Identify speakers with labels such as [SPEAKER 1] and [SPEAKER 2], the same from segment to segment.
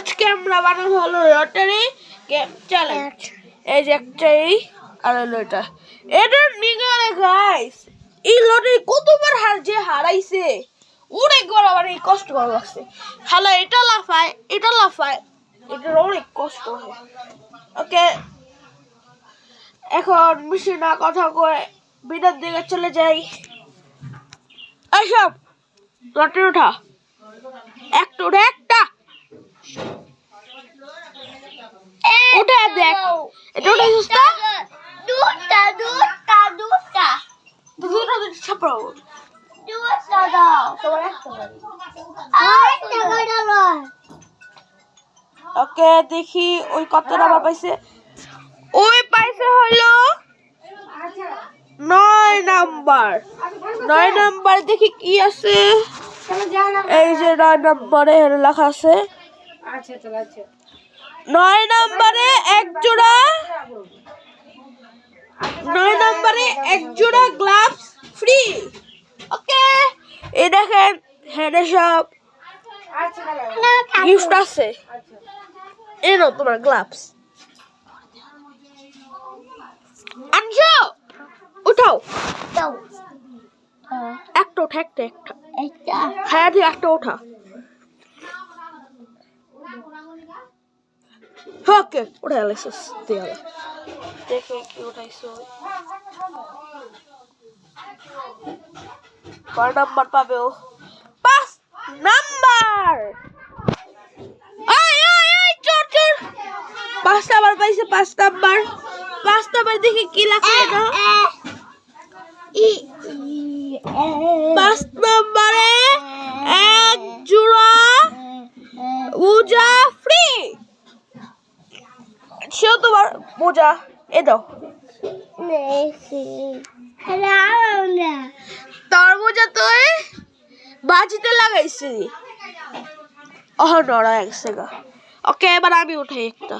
[SPEAKER 1] আজকে আমরা বানাবো হলো লটারি গেম চ্যালেঞ্জ। এই যে একটাই আর এটা নিগারে গাইস, এই লটারি কতবার হারাইছে অনেকবার, আবার এই কষ্ট করা লাগছে। হ্যালো, এটা লাফায় এটা অনেক কষ্ট হয়। ওকে, এখন বেশি না কথা কয়ে বিদার দিকে চলে যাই। এইসব লটারি ওঠা একটা উঠে দেখ, এটা উঠে দুটা ছাপাও। ওকে, দেখি ওই কত নাম্বার পাইছে। ওই পাইছে হলো 9 নাম্বার। 9 নাম্বার দেখি কি আছে। এই যে 9 নাম্বারে লেখা আছে 9 নাম্বারে এক জোড়া 9 নাম্বারে এক জোড়া গ্লাভস ফ্রি। ওকে, এই দেখেন হেডে সব গিফট আছে। এই নাও তোমার গ্লাভস। আনছো, উঠাও একটা ওঠা, একটা হ্যাঁ ঠিক, একটা ওঠা। ওকে, উঠে গেছিস। দেখে কি উঠাইছো। কয় নাম্বার পাবে ও? 5 নাম্বার। চোর 5 নাম্বার পাইছে। 5 নাম্বার দেখি কি লেখা এটা। 5 নাম্বারে এক জোড়া মোজা ফ্রি। সেও তোমার মোজা এ দাও। তোর মোজা তুই বাজিতে লাগাইছি। নড়া গেছে গা। ওকে, এবার আমি উঠাই একটা।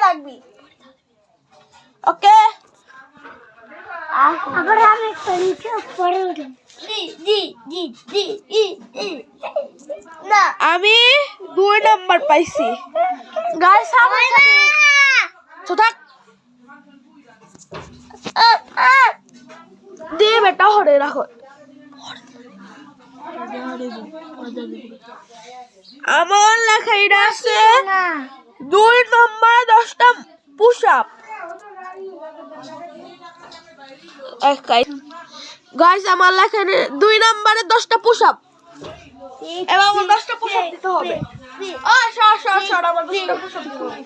[SPEAKER 1] রাখবি। ওকে, আমি 2 নাম্বার পাইছি। গাইস, দে বেটা, হরে রাখো। আমার লেখা এটা আছে 2 নম্বরে 10টা পুশ আপ। গাইস, আমার লেখা 2 নম্বরে 10টা পুশ আপ। এবার আমার 10টা পুশ আপ দিতে হবে। সর আমার 10টা পুশ আপ দিতে হবে।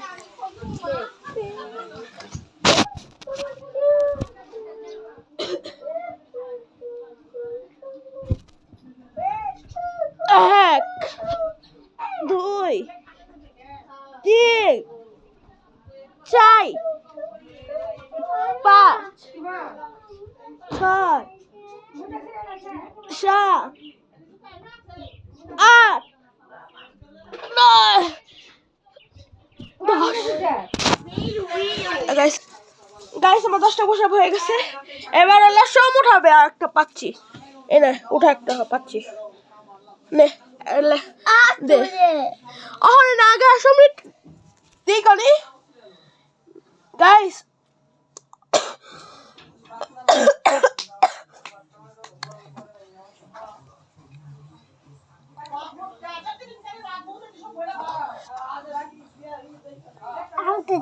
[SPEAKER 1] এক, 2, 3, 4, 5, 6, 7, 8, 9, 10। গাইস, আমার 10টা পুশ-আপ হয়ে গেছে। এবার হলো সব উঠাবে। আর একটা পাচ্ছি, এই না, উঠা একটা পাচ্ছি। নে দে ওখানে না আগে আসলে দেই কনি। গাইস,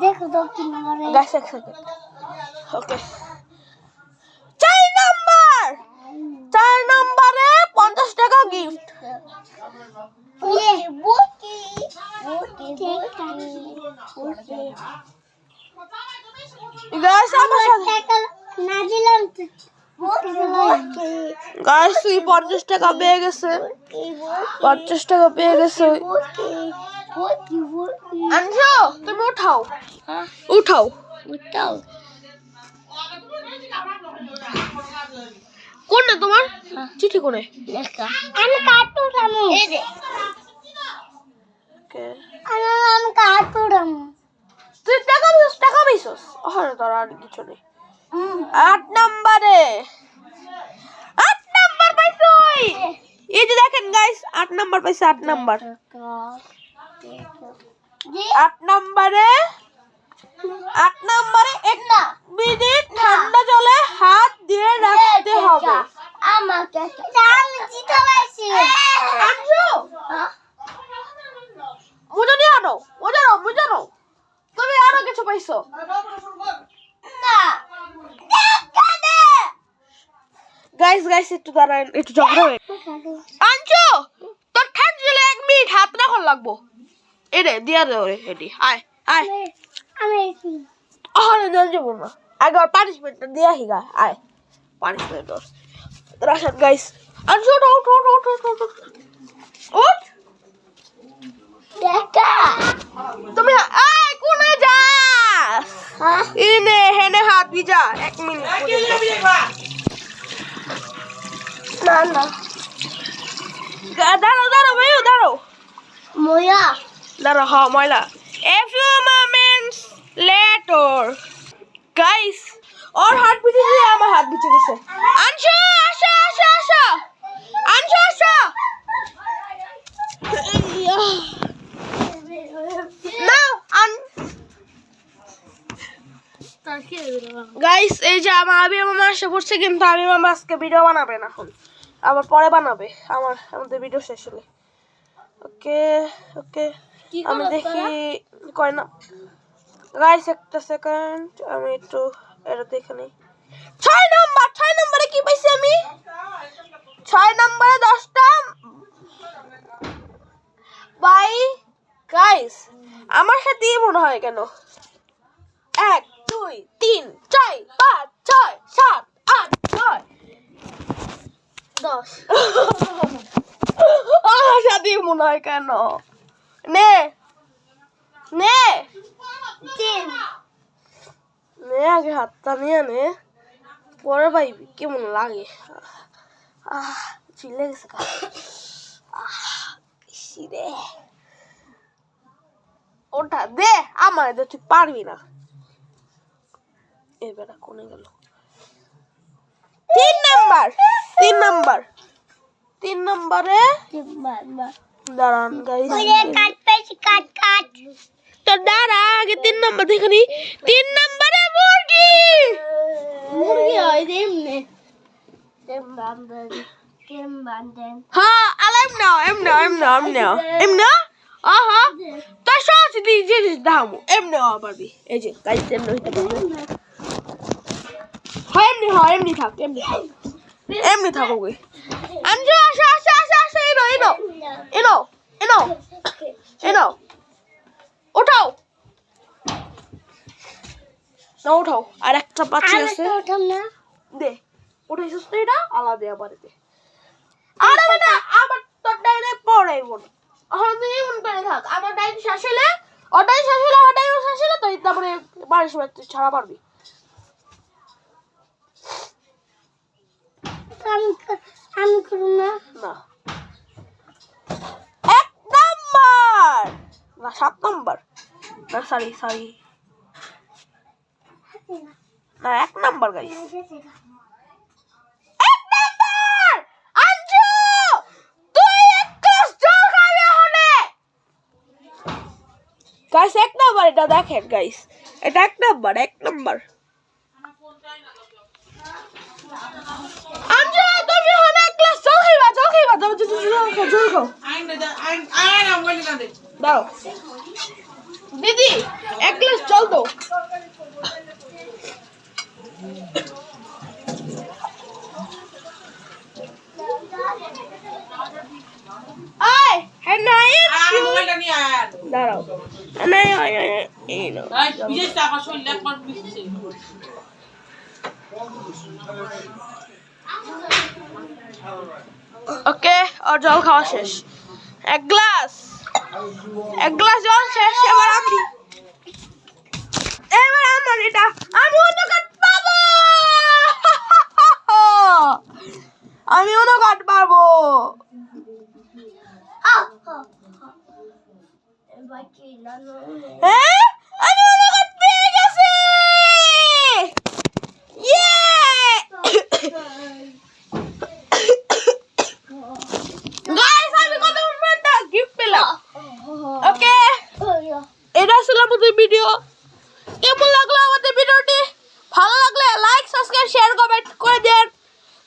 [SPEAKER 1] দেখো তো কি নাম্বার। গাইস, এক সেকেন্ড। ওকে, 4 নাম্বারে 50 টাকা গিফট। গাইস, 50 টাকা পেয়ে গেছে। 50 টাকা পেয়ে গেছে। আনছো, তুমি উঠাও। কোনটা তোমার চিঠি? কোনে আমি কাটু রামু। এই যে ওকে, আমি কাটু রামু। তুই টাকা পাইছস। তোর আর কিছু নেই। 8 নম্বরে আমি এই যে দেখেন গাইস 8 নাম্বার পাইছে 8 নাম্বার 8 নম্বরে 1 মিনিট ঠান্ডা জলে হাত দিয়ে রাখতে হবে
[SPEAKER 2] আমাকে আমি জিতে পারছি
[SPEAKER 1] আনছো মুজানো তুমি আরো কিছু পাইছো
[SPEAKER 2] না
[SPEAKER 1] গাইস একটু দাঁড়ান একটু ঝগড়া হয়ে আনছো তোর ঠান্ডা জলে 1 মিনিট হাত রাখা লাগবো এরে দিয়া দে ওরে এডি আয়
[SPEAKER 2] আমি
[SPEAKER 1] আরে জল যাবো না আগে ওর পানিশমেন্টটা দিয়া হিগা আয় পানিশমেন্ট ওর রাশাদ গাইস আনছো ওঠ
[SPEAKER 2] দেখা
[SPEAKER 1] তুমি আয় কোনে যাস ইনে হেনে হাত ভিজা 1 মিনিট
[SPEAKER 2] না
[SPEAKER 1] দাঁড়াও ভাইও দাঁড়াও
[SPEAKER 2] মোয়া
[SPEAKER 1] দাঁড়াও হ্যাঁ ময়লা a few moments later guys ওর হাত ভিজে দিয়ে আমার হাত ভিজে গেছে আনছো আসো নাও গাইস এই যে আমার আবি মামা এসে পড়ছে কিন্তু আবি মামা আজকে ভিডিও বানাবে না এখন আবার পরে বানাবে আমাদের ভিডিও শেষ হলে ওকে আমি দেখি কয় না গাইস একটা সেকেন্ড আমি একটু এটা দেখে নেই 6 নম্বরে কি পাইছি আমি 6 নম্বরে 10টা বাই গাইস আমার সাথেই মনে হয় কেন 1 2 3 4 5 6 7 8 9 10 আমার সাথেই মনে হয় কেন নে আগে হাতটা নিয়ে নে পরে পাইবি কেমন লাগে চিল্লে গেছে রে ওটা দে আমার তুই পারবি না এবারে কোনে গেল 3 নম্বরে দাঁড়ান গাইস
[SPEAKER 2] কাট
[SPEAKER 1] তো দাঁড়া আগে 3 নম্বর দেখনি 3 নম্বরে মুরগি
[SPEAKER 2] হয় এমনি
[SPEAKER 1] হ্যাঁ আলাম নাও এমনা আহা তো সহজ দি জিনিস দামু এমনি পারবি এই যে গাইস এমনি হইতে পারবে এমনি থাক এমনি থাকো গই আনজো আসো এনো ওঠাও আর একটা পাচ্ছি আছে দে উঠাইছিস তো এটা আলাদা আবারতে আরে বেটা আবার তোর ডাইনে পড়াইব না এখন তুই মন করে থাক আমার ডাইন শাসলে ওটাই শাসলে তো তারপরে বাড়ির সময় তুই ছাড়া পারবি
[SPEAKER 2] আমি করব না
[SPEAKER 1] 1 নাম্বার না 7 নাম্বার না সরি না 1 নাম্বার গাইস 1 নাম্বার আনজু তুই এক গ্লাস জল খাবি হলে গাইস 1 নাম্বার এটা দেখেন গাইস এটা 1 নাম্বার আনজু তুমি হলে এক গ্লাস জল খাইবা জল খাও দাও দিদি 1 গ্লাস জল দাও আয় নাই মোবাইলটা নিয়ে আয় দাঁড়াও নাই এই নাও বিজয় টাকা শৈল একবার বিছে ওকে আর জল খাওয়া শেষ 1 গ্লাস জল শেষ এবার আমার এটা আমি অন্য কাট পাবো হ্যাঁ আমি অন্য কাট পেয়ে গেছি ইয়ে ছিল আমাদের ভিডিও। কেমন লাগলো আমাদের ভিডিওটি? ভালো লাগলে লাইক সাবস্ক্রাইব শেয়ার কমেন্ট করে দেন।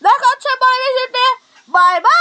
[SPEAKER 1] দেখা হচ্ছে পরের ভিডিওতে। Bye bye.